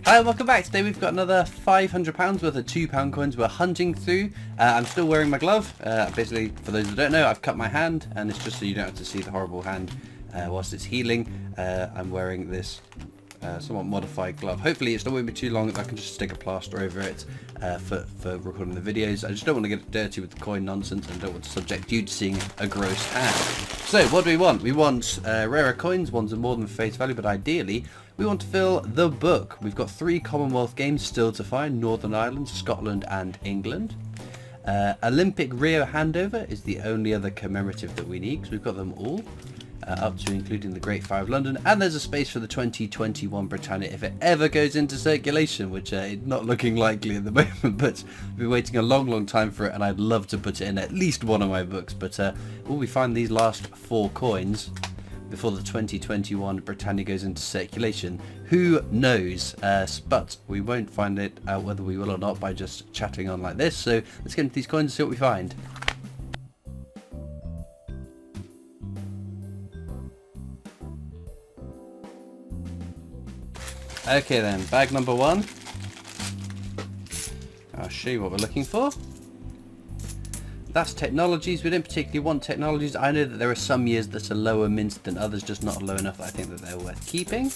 Hi, welcome back. Today we've got another £500 worth of £2 coins we're hunting through. I'm still wearing my glove. Basically, for those who don't know, I've cut my hand, and it's just so you don't have to see the horrible hand whilst it's healing. I'm wearing this somewhat modified glove. Hopefully it's not going to be too long that I can just stick a plaster over it for recording the videos. I just don't want to get it dirty with the coin nonsense, and don't want to subject you to seeing a gross hand. So what do we want? We want rarer coins. Ones are more than face value, but ideally we want to fill the book. We've got 3 Commonwealth Games still to find: Northern Ireland, Scotland and England. Olympic Rio handover is the only other commemorative that we need, because we've got them all. Up to including the Great Fire of London, and there's a space for the 2021 Britannia if it ever goes into circulation, which is not looking likely at the moment, but I've been waiting a long time for it, and I'd love to put it in at least one of my books. But will we find these last 4 coins before the 2021 Britannia goes into circulation? Who knows, but we won't find it out whether we will or not by just chatting on like this. So let's get into these coins and see what we find. Okay then, bag number 1. I'll show you what we're looking for. That's technologies. We don't particularly want technologies. I know that there are some years that are lower mint than others, just not low enough that I think that they're worth keeping.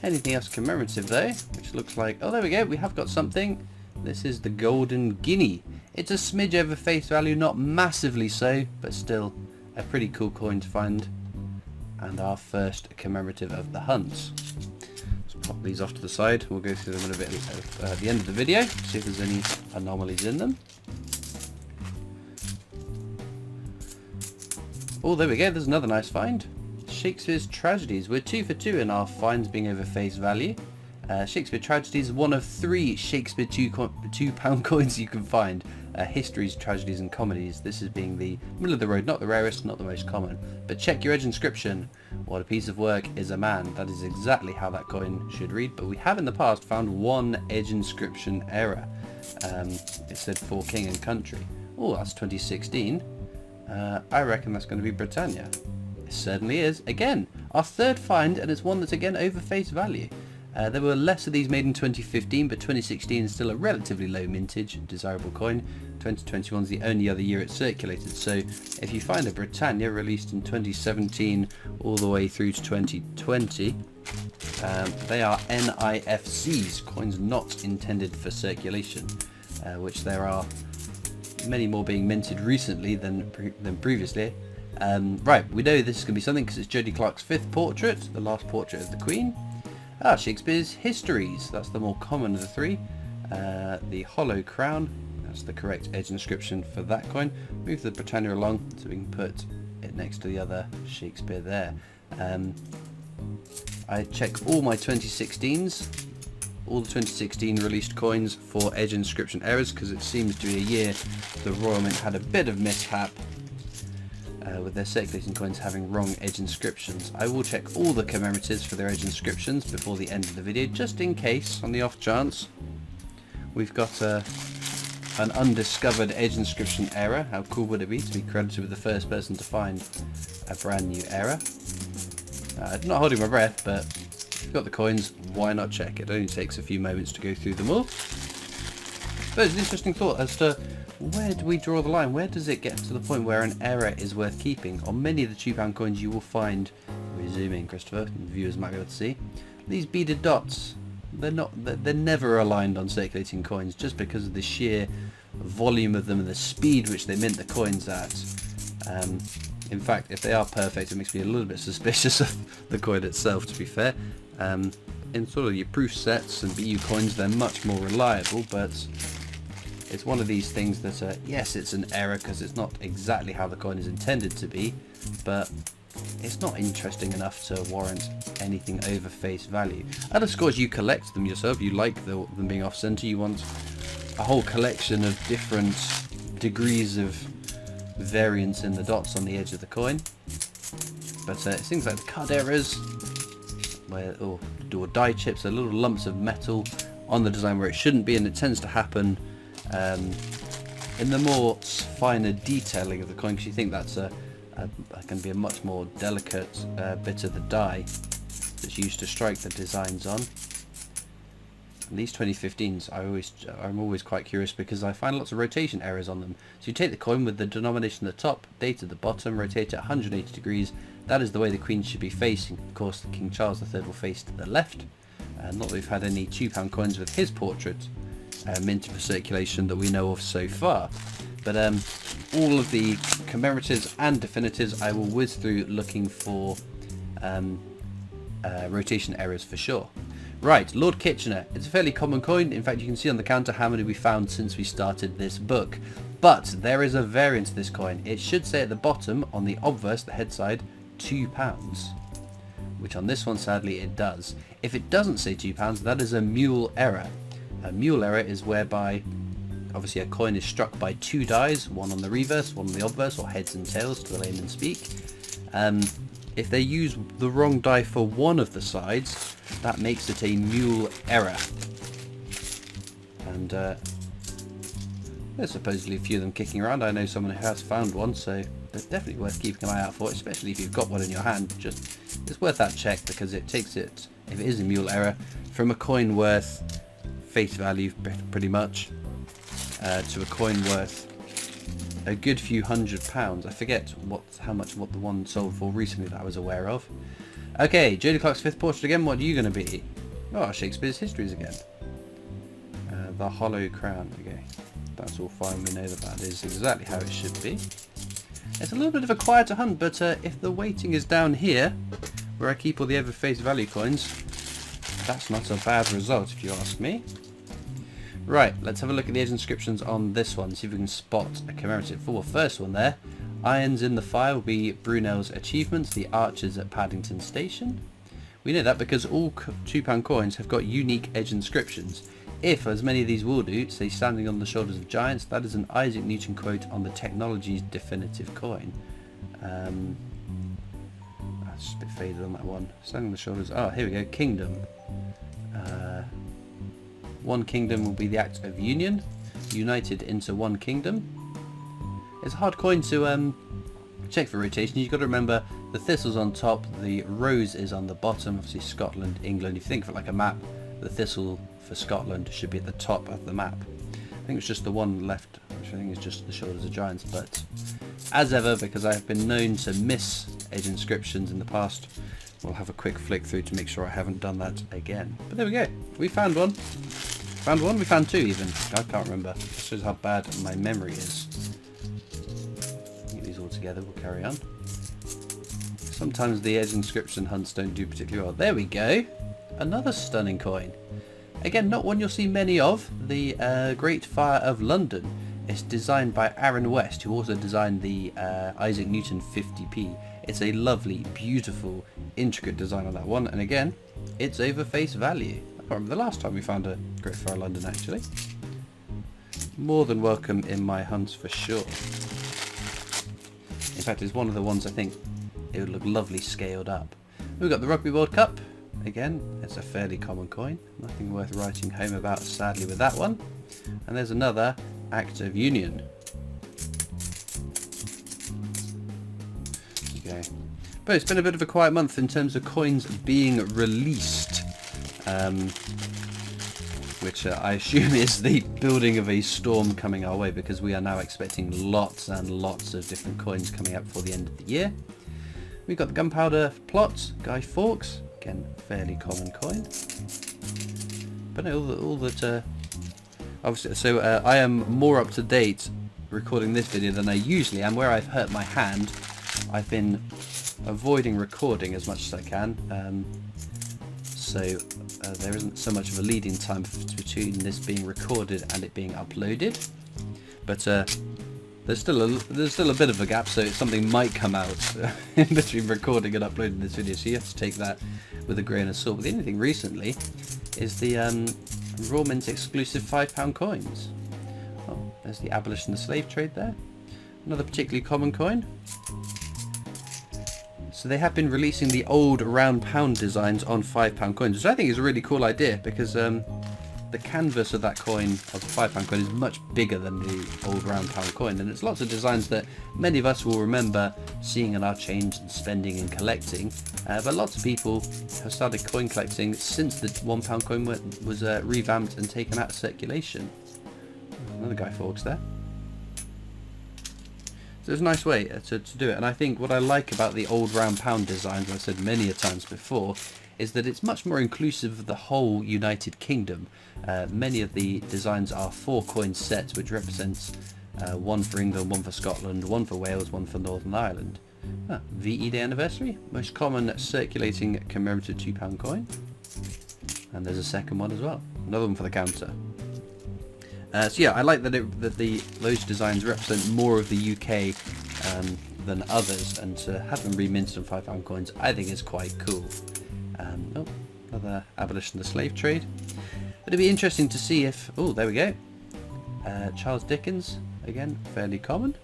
Anything else commemorative though, which looks like, oh there we go, we have got something. This is the Golden Guinea. It's a smidge over face value, not massively so, but still a pretty cool coin to find. And our first commemorative of the hunt. Pop these off to the side. We'll go through them in a bit at the end of the video, see if there's any anomalies in them. Oh, there we go, there's another nice find. Shakespeare's Tragedies. We're 2 for 2 in our finds being over face value. Shakespeare Tragedies is one of 3 Shakespeare £2 coins you can find. Histories, Tragedies and Comedies. This is being the middle of the road, not the rarest, not the most common. But check your edge inscription. What a piece of work is a man. That is exactly how that coin should read. But we have in the past found one edge inscription error. It said for king and country. Oh, that's 2016. I reckon that's going to be Britannia. It certainly is. Again, our third find, and it's one that's again over face value. There were less of these made in 2015, but 2016 is still a relatively low mintage, desirable coin. 2021 is the only other year it circulated, so if you find a Britannia released in 2017 all the way through to 2020, they are NIFCs, coins not intended for circulation, which there are many more being minted recently than previously. Right, we know this is going to be something because it's Jodie Clark's 5th portrait, the last portrait of the Queen. Shakespeare's Histories, that's the more common of the 3. The Hollow Crown, that's the correct edge inscription for that coin. Move the Britannia along so we can put it next to the other Shakespeare there. I check all my 2016s, all the 2016 released coins for edge inscription errors, because it seems to be a year the Royal Mint had a bit of mishap with their circulating coins having wrong edge inscriptions. I will check all the commemoratives for their edge inscriptions before the end of the video, just in case, on the off chance we've got an undiscovered edge inscription error. How cool would it be to be credited with the first person to find a brand new error? I'm not holding my breath, but if you've got the coins, why not check? It only takes a few moments to go through them all. But it's an interesting thought as to where do we draw the line? Where does it get to the point where an error is worth keeping? On many of the £2 coins you will find, resuming Christopher, and viewers might be able to see, these beaded dots, they're never aligned on circulating coins, just because of the sheer volume of them and the speed which they mint the coins at. In fact, if they are perfect, it makes me a little bit suspicious of the coin itself, to be fair. In sort of your proof sets and BU coins, they're much more reliable, but it's one of these things that, yes, it's an error because it's not exactly how the coin is intended to be, but it's not interesting enough to warrant anything over face value. And of course, you collect them yourself. You like them being off center. You want a whole collection of different degrees of variance in the dots on the edge of the coin. But it's things like the card errors, or die chips, are little lumps of metal on the design where it shouldn't be, and it tends to happen in the more finer detailing of the coin, because you think that's can be a much more delicate bit of the die that's used to strike the designs on. And these 2015s, I'm always quite curious because I find lots of rotation errors on them. So you take the coin with the denomination at the top, date at the bottom, rotate it 180 degrees. That is the way the Queen should be facing. Of course, King Charles III will face to the left. Not that we've had any £2 coins with his portrait minted for circulation that we know of so far. But all of the commemoratives and definitives I will whiz through looking for rotation errors for sure. Right, Lord Kitchener. It's a fairly common coin. In fact, you can see on the counter how many we found since we started this book. But there is a variant to this coin. It should say at the bottom on the obverse, the head side, £2. Which on this one, sadly, it does. If it doesn't say £2, that is a mule error. A mule error is whereby, obviously, a coin is struck by two dies, one on the reverse, one on the obverse, or heads and tails, to the layman speak. If they use the wrong die for one of the sides, that makes it a mule error. And there's supposedly a few of them kicking around. I know someone who has found one, so it's definitely worth keeping an eye out for, especially if you've got one in your hand. Just, it's worth that check because it takes it, if it is a mule error, from a coin worth face value pretty much to a coin worth a good few £100. I forget what the one sold for recently that I was aware of. Okay, Jodie Clark's fifth portrait again. What are you going to be? Oh, Shakespeare's Histories again. The Hollow Crown. Okay, that's all fine. We know that is exactly how it should be. It's a little bit of a quieter hunt, but if the weighting is down here, where I keep all the ever face value coins, that's not a bad result if you ask me. Right, let's have a look at the edge inscriptions on this one, see if we can spot a commemorative for. First one there, irons in the fire will be Brunel's achievements, the archers at Paddington Station. We know that because all £2 coins have got unique edge inscriptions. If, as many of these will do, say standing on the shoulders of giants, that is an Isaac Newton quote on the Technology's definitive coin. That's just a bit faded on that one. Standing on the shoulders, oh here we go, kingdom. One kingdom will be the act of union, united into one kingdom. It's a hard coin to check for rotation. You've got to remember the thistle's on top, the rose is on the bottom, obviously Scotland, England. If you think of it like a map, the thistle for Scotland should be at the top of the map. I think it's just the one left, which I think is just the shoulders of giants, but as ever, because I have been known to miss edge inscriptions in the past, we'll have a quick flick through to make sure I haven't done that again. But there we go, we found one. Found one? We found two even. I can't remember. This shows how bad my memory is. Get these all together, we'll carry on. Sometimes the edge inscription hunts don't do particularly well. There we go. Another stunning coin. Again, not one you'll see many of. The Great Fire of London. It's designed by Aaron West, who also designed the Isaac Newton 50p. It's a lovely, beautiful, intricate design on that one. And again, it's over face value. I can't remember the last time we found a Great Fire of London, actually. More than welcome in my hunts for sure. In fact, it's one of the ones I think it would look lovely scaled up. We've got the Rugby World Cup. Again, it's a fairly common coin. Nothing worth writing home about, sadly, with that one. And there's another Act of Union. Okay. But it's been a bit of a quiet month in terms of coins being released. Which I assume is the building of a storm coming our way, because we are now expecting lots and lots of different coins coming out before the end of the year. We've got the Gunpowder Plot, Guy Fawkes, again fairly common coin. But no, all that obviously, so I am more up to date recording this video than I usually am. Where I've hurt my hand, I've been avoiding recording as much as I can. So there isn't so much of a leading time between this being recorded and it being uploaded, but there's still a bit of a gap, so something might come out in between recording and uploading this video, so you have to take that with a grain of salt. But the only thing recently is the Raw Mint exclusive £5 coins. Oh, there's the abolition of the slave trade there. Another particularly common coin. So they have been releasing the old round pound designs on £5 coins, which I think is a really cool idea, because the canvas of that coin, of the £5 coin, is much bigger than the old round pound coin, and it's lots of designs that many of us will remember seeing in our change and spending and collecting, but lots of people have started coin collecting since the £1 coin was revamped and taken out of circulation. Another Guy Fawkes there. So it's a nice way to do it, and I think what I like about the old round pound designs, as I've said many a times before, is that it's much more inclusive of the whole United Kingdom. Many of the designs are 4 coin sets, which represents one for England, one for Scotland, one for Wales, one for Northern Ireland. VE Day anniversary, most common circulating commemorative £2 coin, and there's a second one as well, another one for the counter. So yeah, I like that those designs represent more of the UK than others, and to have them reminted on £5 coins I think is quite cool. Oh, another abolition of the slave trade. But it'd be interesting to see if, oh, there we go. Charles Dickens, again, fairly common.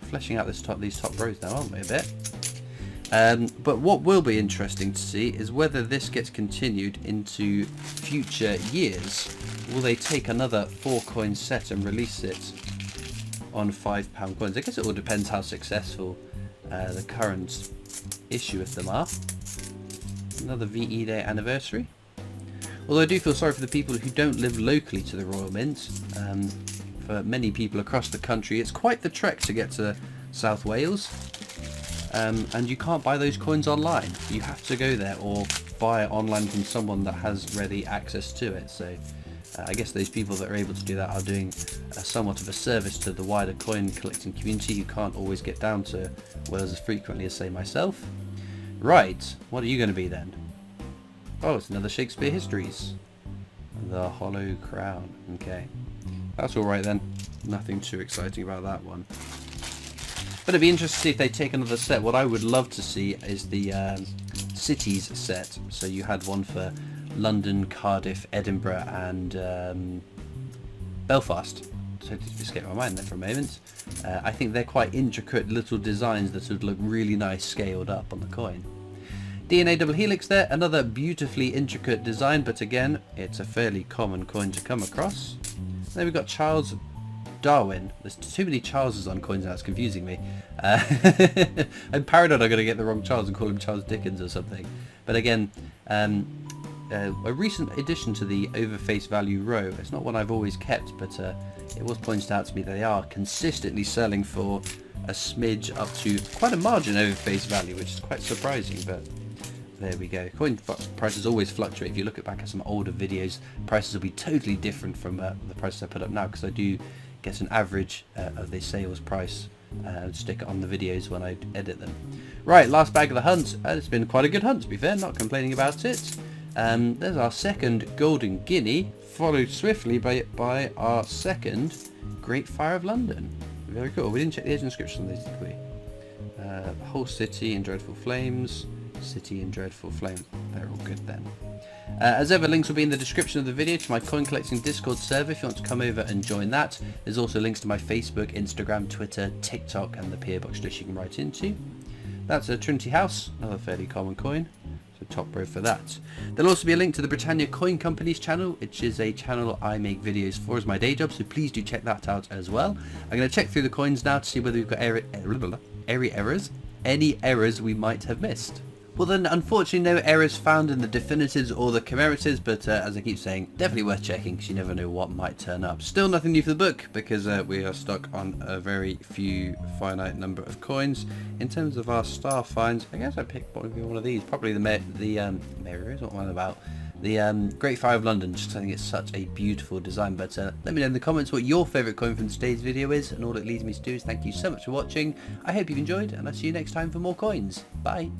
Fleshing out these top rows now, aren't we, a bit? But what will be interesting to see is whether this gets continued into future years. Will they take another 4 coin set and release it on £5 coins? I guess it all depends how successful the current issue of them are. Another VE Day anniversary. Although I do feel sorry for the people who don't live locally to the Royal Mint. For many people across the country, it's quite the trek to get to South Wales. And you can't buy those coins online. You have to go there or buy it online from someone that has ready access to it. So I guess those people that are able to do that are doing somewhat of a service to the wider coin collecting community who can't always get down to Wales as frequently as, say, myself. Right, what are you going to be then? Oh, it's another Shakespeare Histories. The Hollow Crown. Okay, that's alright then. Nothing too exciting about that one. But it'd be interesting to see if they take another set. What I would love to see is the cities set. So you had one for London, Cardiff, Edinburgh and Belfast. Totally escaped my mind there for a moment. I think they're quite intricate little designs that would look really nice scaled up on the coin. DNA double helix there, another beautifully intricate design, but again, it's a fairly common coin to come across. Then we've got Charles Darwin. There's too many Charleses on coins now, it's confusing me. I'm paranoid I'm going to get the wrong Charles and call him Charles Dickens or something. But again, a recent addition to the over face value row. It's not one I've always kept, but it was pointed out to me that they are consistently selling for a smidge up to quite a margin over face value, which is quite surprising, but there we go. Coin prices always fluctuate. If you look back at some older videos, prices will be totally different from the prices I put up now, because I do get an average of the sales price and stick it on the videos when I edit them. Right, last bag of the hunt. It's been quite a good hunt, to be fair, not complaining about it. There's our second golden guinea, followed swiftly by our second Great Fire of London. Very cool. We didn't check the age inscription on these, did we? The whole city in dreadful flames. City in dreadful flames. They're all good then. As ever, links will be in the description of the video to my coin collecting Discord server if you want to come over and join that. There's also links to my Facebook, Instagram, Twitter, TikTok and the PO Box list you can write into. That's a Trinity House, another fairly common coin. So top row for that. There'll also be a link to the Britannia Coin Company's channel, which is a channel I make videos for as my day job, so please do check that out as well. I'm going to check through the coins now to see whether we've got any errors we might have missed. Well then, unfortunately no errors found in the definitives or the commemoratives, but as I keep saying, definitely worth checking because you never know what might turn up. Still nothing new for the book because we are stuck on a very few finite number of coins. In terms of our star finds, I guess I picked one of these, probably the Mary Rose, what am I about? The Great Fire of London, just I think it's such a beautiful design. But let me know in the comments what your favourite coin from today's video is, and all it leads me to do is thank you so much for watching. I hope you've enjoyed, and I'll see you next time for more coins. Bye!